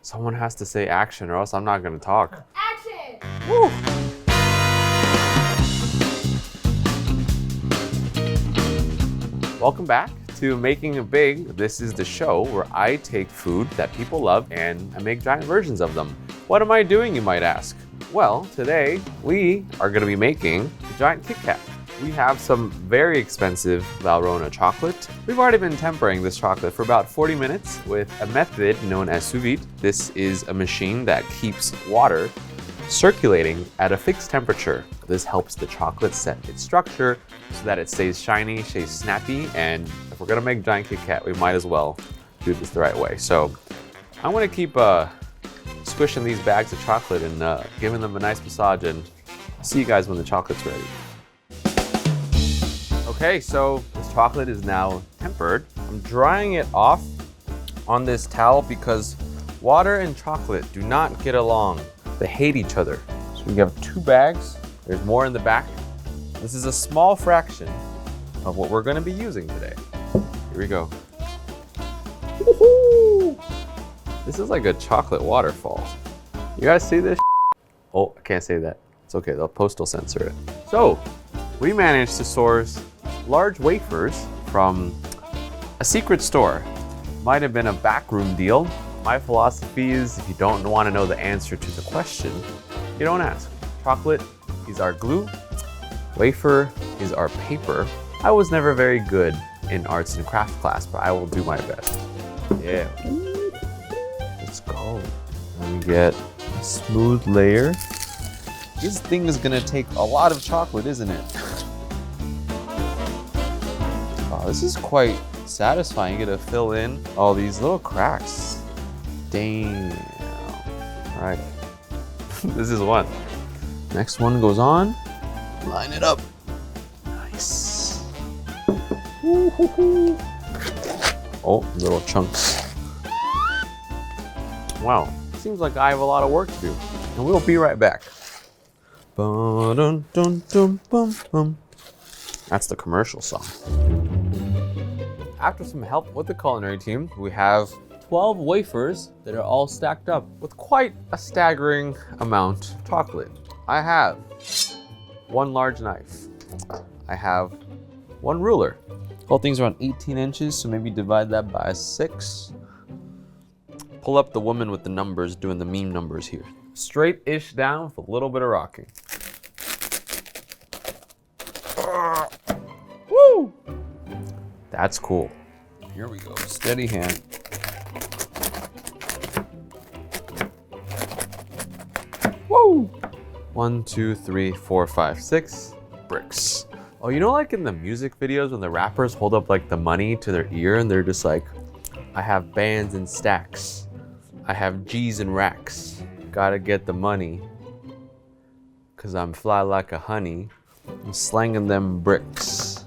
Someone has to say action or else I'm not gonna talk. Action! Woo! Welcome back to Making It Big. This is the show where I take food that people love and I make giant versions of them. What am I doing, you might ask? Well, today we are gonna be making a giant Kit Kat. We have some very expensive Valrhona chocolate. We've already been tempering this chocolate for about 40 minutes with a method known as sous vide. This is a machine that keeps water circulating at a fixed temperature. This helps the chocolate set its structure so that it stays shiny, stays snappy, and if we're gonna make giant Kit Kat, we might as well do this the right way. So I wanna keep squishing these bags of chocolate and giving them a nice massage, and I'll see you guys when the chocolate's ready. Okay, so this chocolate is now tempered. I'm drying it off on this towel because water and chocolate do not get along. They hate each other. So we have 2 bags. There's more in the back. This is a small fraction of what we're gonna be using today. Here we go. Woohoo! This is like a chocolate waterfall. You guys see this? Oh, I can't say that. It's okay, they'll postal censor it. So, we managed to source large wafers from a secret store. Might have been a backroom deal. My philosophy is if you don't want to know the answer to the question, you don't ask. Chocolate is our glue. Wafer is our paper. I was never very good in arts and craft class, but I will do my best. Yeah. Let's go. And we get a smooth layer. This thing is gonna take a lot of chocolate, isn't it? Oh, this is quite satisfying. You get to fill in all these little cracks. Damn. All right. This is one. Next one goes on. Line it up. Nice. Woo-hoo-hoo. Oh, little chunks. Wow. Seems like I have a lot of work to do. And we'll be right back. That's the commercial song. After some help with the culinary team, we have 12 wafers that are all stacked up with quite a staggering amount of chocolate. I have 1 large knife. I have 1 ruler. Whole thing's around 18 inches, so maybe divide that by 6. Pull up the woman with the numbers doing the meme numbers here. Straight-ish down with a little bit of rocking. Woo! That's cool. Here we go, steady hand. Woo! 1, 2, 3, 4, 5, 6 bricks. Oh, you know, like in the music videos when the rappers hold up like the money to their ear and they're just like, I have bands and stacks. I have G's and racks. Gotta get the money. Cause I'm fly like a honey. I'm slanging them bricks.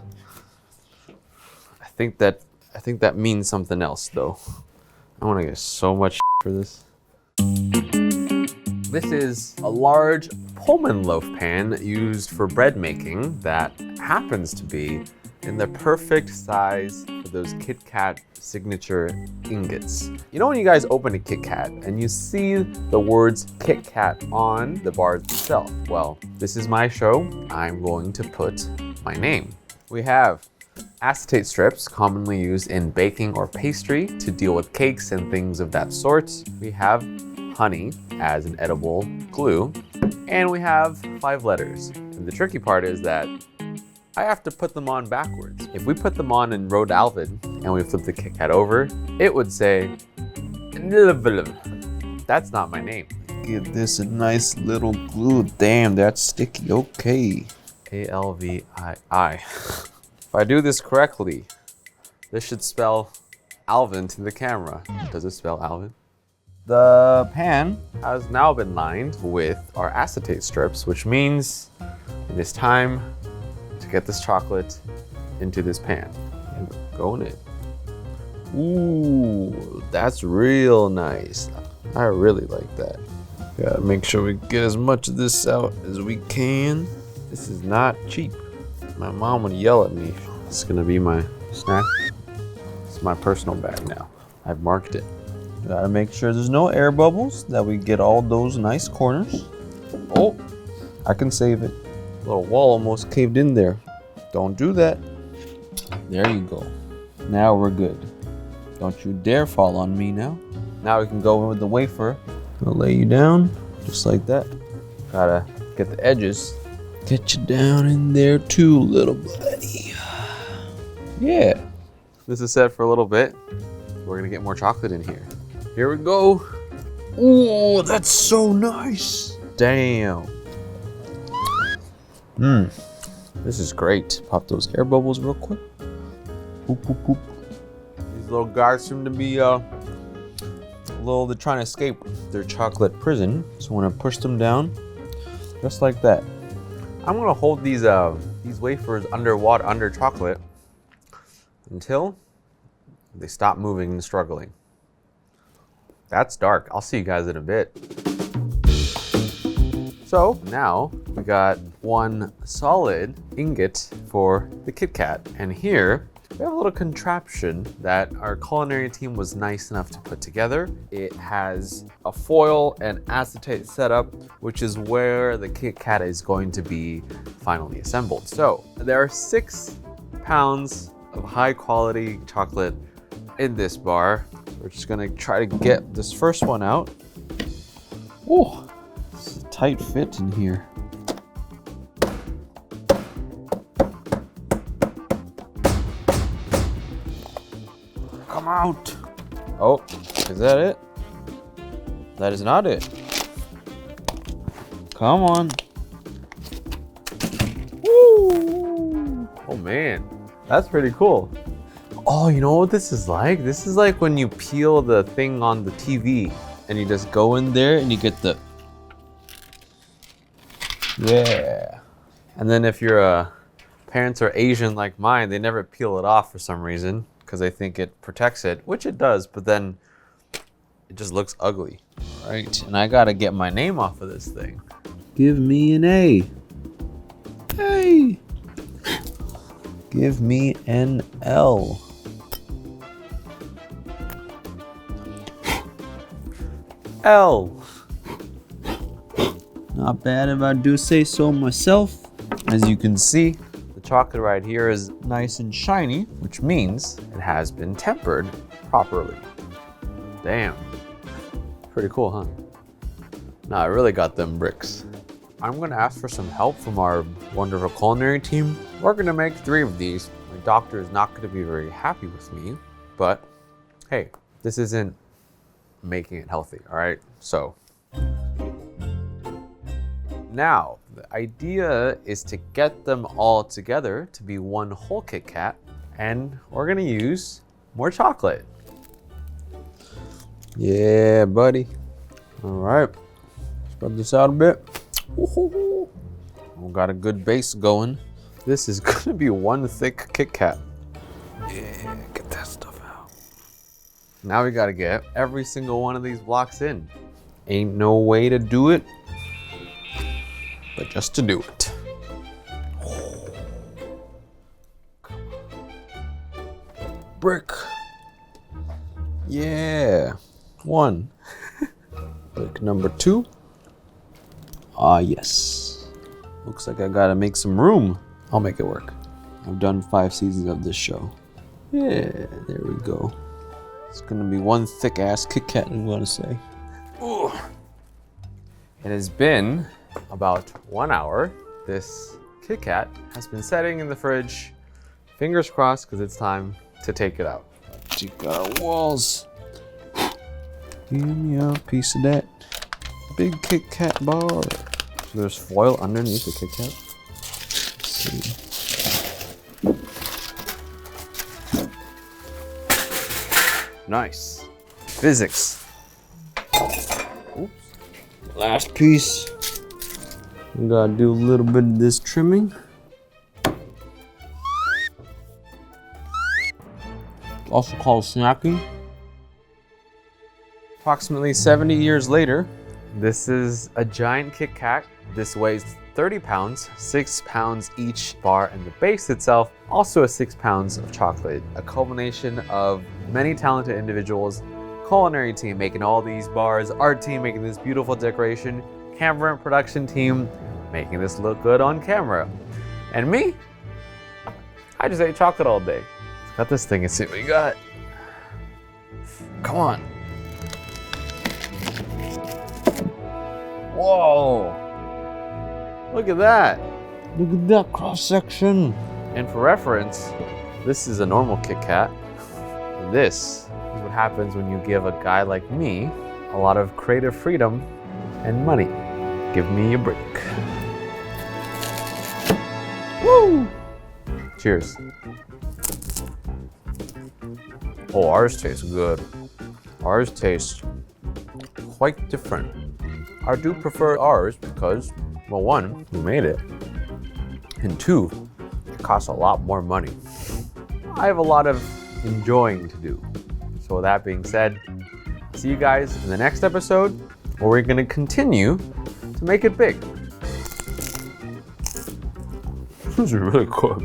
I think that means something else though. I wanna get so much for this. This is a large Pullman loaf pan used for bread making that happens to be in the perfect size for those Kit Kat signature ingots. You know when you guys open a Kit Kat and you see the words Kit Kat on the bars itself? Well, this is my show. I'm going to put my name. We have acetate strips, commonly used in baking or pastry to deal with cakes and things of that sort. We have honey as an edible glue, and we have 5 letters. And the tricky part is that I have to put them on backwards. If we put them on in Rhode Alvin and we flip the Kit Kat over, it would say, that's not my name. Give this a nice little glue. Damn, that's sticky. Okay. A-L-V-I-I. If I do this correctly, this should spell Alvin to the camera. Does it spell Alvin? The pan has now been lined with our acetate strips, which means it is time to get this chocolate into this pan. And going in. Ooh, that's real nice. I really like that. Gotta make sure we get as much of this out as we can. This is not cheap. My mom would yell at me. It's gonna be my snack. It's my personal bag now. I've marked it. Gotta make sure there's no air bubbles, that we get all those nice corners. Oh, I can save it. Little wall almost caved in there. Don't do that. There you go. Now we're good. Don't you dare fall on me now. Now we can go in with the wafer. I'll lay you down, just like that. Gotta get the edges. Get you down in there too, little buddy. Yeah. This is set for a little bit. We're gonna get more chocolate in here. Here we go. Oh, that's so nice. Damn. This is great. Pop those air bubbles real quick. Boop, boop, boop. These little guys seem to be they're trying to escape their chocolate prison. So I'm gonna push them down, just like that. I'm gonna hold these wafers underwater, under chocolate, until they stop moving and struggling. That's dark. I'll see you guys in a bit. So now we got one solid ingot for the Kit Kat. And here we have a little contraption that our culinary team was nice enough to put together. It has a foil and acetate setup, which is where the Kit Kat is going to be finally assembled. So there are 6 pounds of high quality chocolate in this bar. We're just gonna try to get this first one out. Oh, it's a tight fit in here. Come out. Oh, is that it? That is not it. Come on. Woo! Oh man, that's pretty cool. Oh, you know what this is like? This is like when you peel the thing on the TV And you just go in there and you get the, yeah. And then if your parents are Asian like mine, they never peel it off for some reason because they think it protects it, which it does, but then it just looks ugly. Right, and I gotta get my name off of this thing. Give me an A. Hey. Give me an L. L. Not bad if I do say so myself. As you can see, The chocolate right here is nice and shiny, which means it has been tempered properly. Damn. Pretty cool, huh? Nah, I really got them bricks. I'm gonna ask for some help from our wonderful culinary team. We're gonna make 3 of these. My doctor is not gonna be very happy with me, but hey, this isn't making it healthy, all right? So now, the idea is to get them all together to be one whole Kit Kat, and we're gonna use more chocolate. yeah, buddy. All right, spread this out a bit. Woo-hoo-hoo. We got a good base going. This is gonna be one thick Kit Kat. Yeah, get that stuff out. Now we gotta get every single one of these blocks in. Ain't no way to do it, but just to do it. Brick. Yeah, 1. Brick number 2. Ah, yes. Looks like I gotta make some room. I'll make it work. I've done 5 seasons of this show. Yeah, there we go. It's gonna be one thick ass Kit Kat, I'm gonna say. Ooh. It has been about 1 hour. This Kit Kat has been sitting in the fridge. Fingers crossed, because it's time to take it out. She got walls. Give me a piece of that big Kit Kat bar. So there's foil underneath the Kit Kat. Let's see. Nice. Physics. Oops. Last piece. We gotta do a little bit of this trimming. Also called snacking. Approximately 70 years later, this is a giant Kit Kat. This weighs 30 pounds, 6 pounds each bar, and the base itself also has 6 pounds of chocolate. A culmination of many talented individuals culinary team making all these bars, art team making this beautiful decoration, camera and production team making this look good on camera. And me, I just ate chocolate all day. Let's cut this thing and see what we got. Come on. Whoa. Look at that. Look at that cross section. And for reference, this is a normal Kit Kat. This is what happens when you give a guy like me a lot of creative freedom and money. Give me a break. Woo! Cheers. Oh, ours tastes good. Ours tastes quite different. I do prefer ours because, well, one, we made it, and two, it costs a lot more money. I have a lot of enjoying to do. So with that being said, see you guys in the next episode where we're going to continue to make it big. This is really cool.